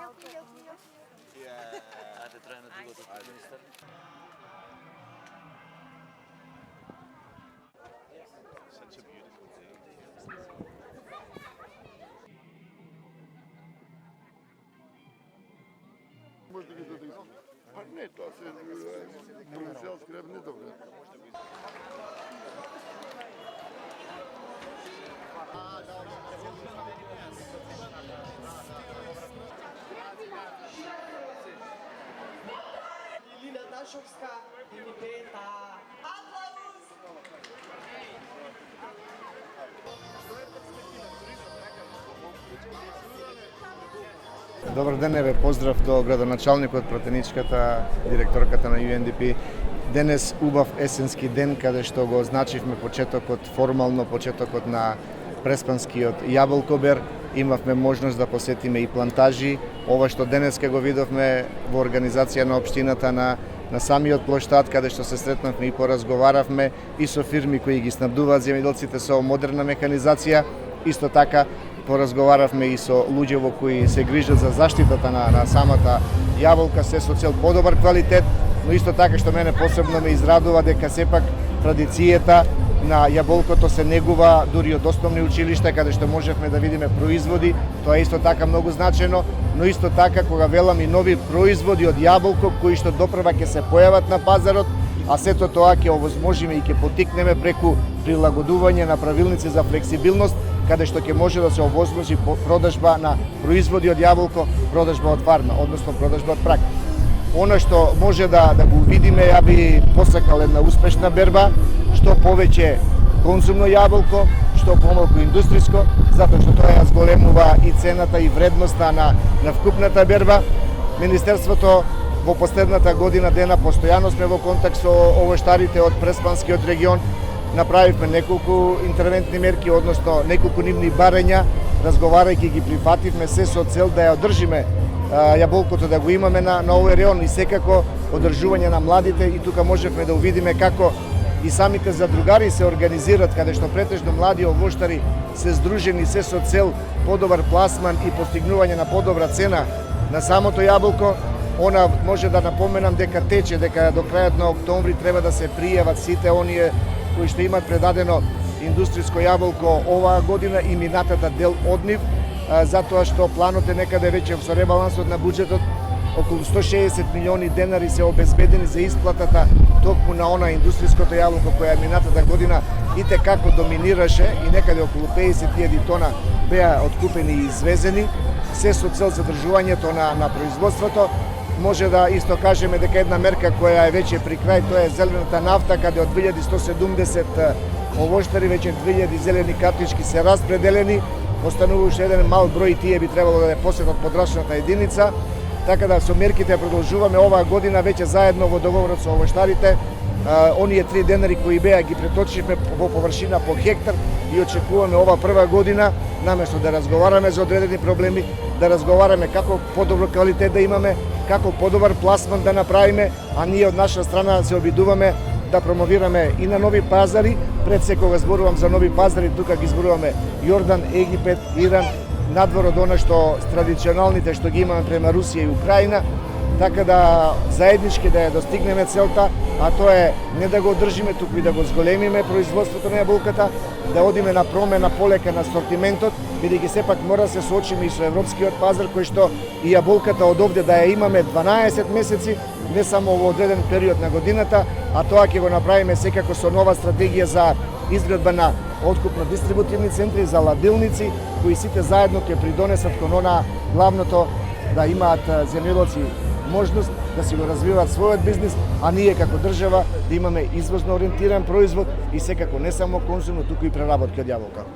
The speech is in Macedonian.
Ajde, traje na другото, министър. Such a beautiful day. Може да ги даде. А не, това се провинциалски реп не добре. Lilja Dašovska, Dimipeta. Aplauz! Добар ден, еве поздрав до градоначалникот, пратеничката, директорката на UNDP. Денес убав есенски ден каде што го означивме почетокот, формално почетокот на Преспанскиот јаболкобер. Имавме можност да посетиме и плантажи. Ова што денеска го видовме во организација на општината на самиот плоштад, каде што се сретнавме и поразговаравме и со фирми кои ги снабдуваат земјоделците со модерна механизација. Исто така поразговаравме и со луѓе во кои се грижат за заштитата на самата јаболка, се со цел подобар квалитет, но исто така што мене посебно ме израдува дека сепак традицијата на јаболкото се негува дури од основни училишта, каде што можевме да видиме производи. Тоа е исто така многу значено, но исто така кога велам и нови производи од јаболко кои што допрва ќе се појават на пазарот, а сето тоа ќе овозможиме и ќе поттикнеме преку прилагодување на правилници за флексибилност, каде што ќе може да се овозможи продажба на производи од јаболко, продажба од фарма, односно продажба од прак. Она што може да го видиме, ја би посакал една успешна берба, што повеќе конзумно јаболко, што помалку индустриско, затоа што тоа ја зголемува и цената и вредноста на вкупната берба. Министерството во последната година дена постојано сме во контакт со овоштарите од Преспанскиот регион. Направивме неколку интервентни мерки, односно неколку нивни барања, разговарајќи ги прифативме се со цел да ја одржиме јаболкото, да го имаме на овој район и секако одржување на младите, и тука можевме да увидиме како и самите задругари се организираат, каде што претежно млади овоштари се здружени се со цел подобар пласман и постигнување на подобра цена на самото јаболко. Она може да напоменам дека тече, дека до крајот на октомври треба да се пријават сите оние кои што имат предадено индустриско јаболко оваа година и минатата дел од нив, затоа што планот е некаде веќе со ребалансот на буџетот околу 160 милиони денари се обезбедени за исплатата токму на она индустриското јаболко која минатата година и те како доминираше и некаде околу 50.000 тона беа откупени и извезени, се со цел задржувањето на производството. Може да исто кажеме дека една мерка која е веќе при крај, тоа е зелената нафта, каде од 2170 овоштари веќе 2000 зелени картички се распределени, останува уште еден мал број, тие би требало да ја посетат подрачната единица. Така да со мерките продолжуваме оваа година веќе заедно во договорот со овоштарите. Оние 3 денари кои беа ги преточивме во површина по хектар и очекуваме ова прва година, наместо да разговараме за одредени проблеми, да разговараме како подобро квалитет да имаме, како подобар пласман да направиме, а ние од наша страна се обидуваме да промовираме и на нови пазари. Пред се кога зборувам за нови пазари, тука ги зборуваме Јордан, Египет, Иран, надвор од она што традиционалните што ги имаме према Русија и Украина, така да заеднички да ја достигнеме целта, а тоа е не да го одржиме, туку и да го зголемиме производството на јаболката, да одиме на промена полека на сортиментот, бидејќи сепак мора да се соочиме и со европскиот пазар, кој што и јаболката од овде да ја имаме 12 месеци, не само во одреден период на годината, а тоа ќе го направиме секако со нова стратегија за изградба на откупно-дистрибутивни центри, за ладилници, кои сите заедно ќе придонесат кон она главното, да имаат земјоделци можност да си го развиваат својот бизнис, а ние како држава да имаме извозно ориентиран производ и секако не само конзумно, туку и преработка од јаболка.